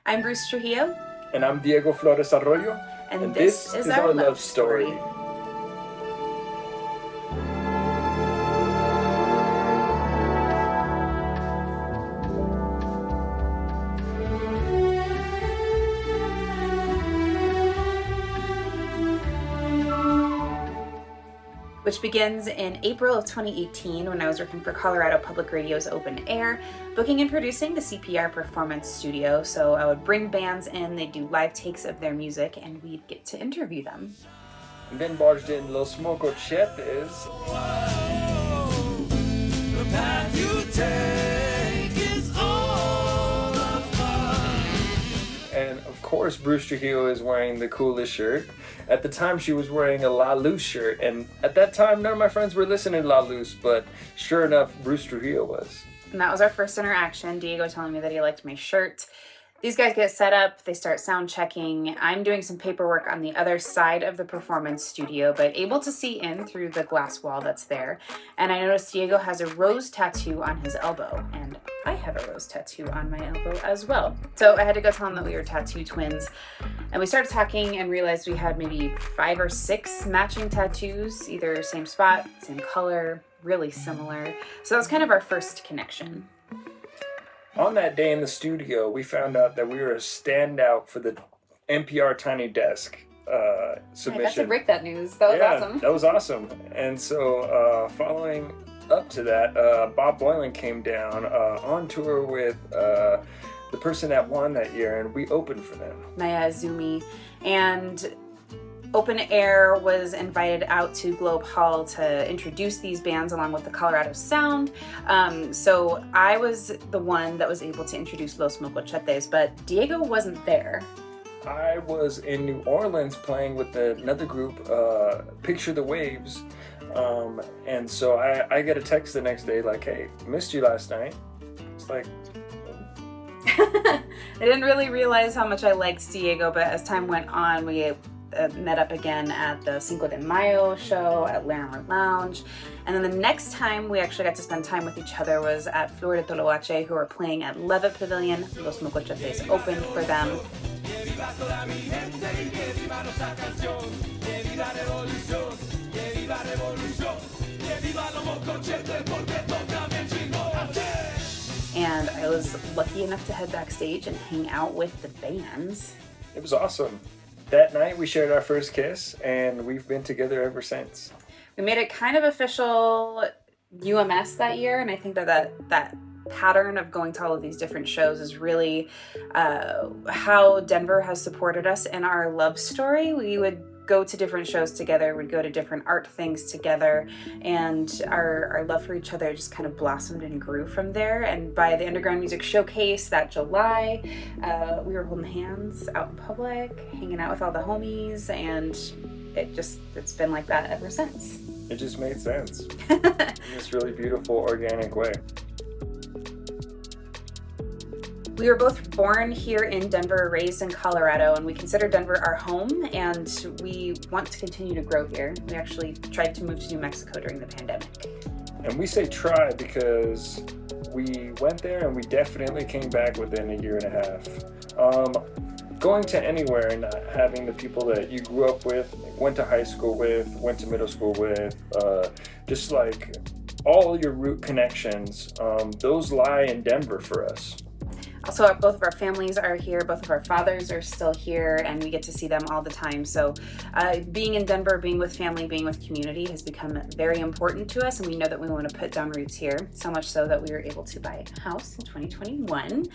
I'm Bruce Trujillo. And I'm Diego Flores Arroyo. And this is our love story. Which begins in April of 2018 when I was working for Colorado Public Radio's Open Air, booking and producing the CPR Performance Studio. So I would bring bands in, they'd do live takes of their music, and we'd get to interview them. And then barged in Los Mocochetes. The path you take is all the fun. And of course, Bruce Trujillo is wearing the coolest shirt. At the time, she was wearing a La Luz shirt, and at that time, none of my friends were listening to La Luz, but sure enough, Bruce Trujillo was. And that was our first interaction, Diego telling me that he liked my shirt. These guys get set up, they start sound checking. I'm doing some paperwork on the other side of the performance studio, but able to see in through the glass wall that's there. And I noticed Diego has a rose tattoo on his elbow, and I have a rose tattoo on my elbow as well. So I had to go tell him that we were tattoo twins. And we started talking and realized we had maybe 5 or 6 matching tattoos, either same spot, same color, really similar. So that was kind of our first connection. On that day in the studio, we found out that we were a standout for the NPR Tiny Desk submission. I got to break that news. That was awesome. That was awesome. And so following up to that, Bob Boilen came down on tour with the person that won that year, and we opened for them. Naya Azumi. And Open Air was invited out to Globe Hall to introduce these bands along with the Colorado Sound. So I was the one that was able to introduce Los Mocochetes, but Diego wasn't there. I was in New Orleans playing with another group, Picture the Waves. And so I get a text the next day like, hey, missed you last night. It's like... I didn't really realize how much I liked Diego, but as time went on, we met up again at the Cinco de Mayo show at Larimer Lounge. And then the next time we actually got to spend time with each other was at Flor de Toloache, who were playing at Levitt Pavilion. Los Mocochetes opened for them. And I was lucky enough to head backstage and hang out with the bands. It was awesome. That night we shared our first kiss, and we've been together ever since. We made it kind of official UMS that year, and I think that pattern of going to all of these different shows is really how Denver has supported us in our love story. We would go to different shows together, we'd go to different art things together, and our love for each other just kind of blossomed and grew from there. And by the Underground Music Showcase that July, we were holding hands out in public, hanging out with all the homies, and it's been like that ever since. It just made sense in this really beautiful, organic way. We were both born here in Denver, raised in Colorado, and we consider Denver our home, and we want to continue to grow here. We actually tried to move to New Mexico during the pandemic. And we say try because we went there and we definitely came back within a year and a half. Going to anywhere and not having the people that you grew up with, went to high school with, went to middle school with, just like all your root connections, those lie in Denver for us. Also, both of our families are here, both of our fathers are still here, and we get to see them all the time. So being in Denver, being with family, being with community has become very important to us, and we know that we want to put down roots here, so much so that we were able to buy a house in 2021,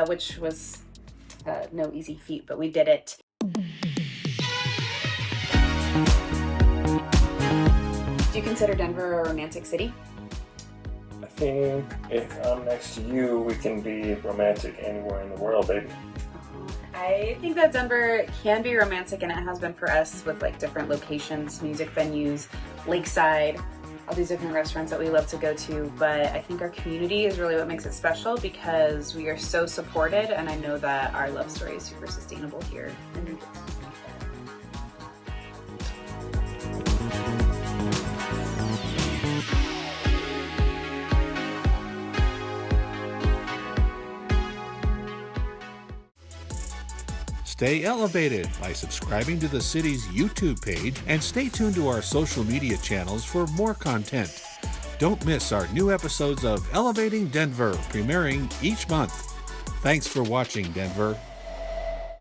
which was no easy feat, but we did it. Do you consider Denver a romantic city? I think if I'm next to you, we can be romantic anywhere in the world, baby. I think that Denver can be romantic, and it has been for us with like different locations, music venues, lakeside, all these different restaurants that we love to go to. But I think our community is really what makes it special because we are so supported, and I know that our love story is super sustainable here. And we get to see that. Stay elevated by subscribing to the city's YouTube page and stay tuned to our social media channels for more content. Don't miss our new episodes of Elevating Denver, premiering each month. Thanks for watching, Denver.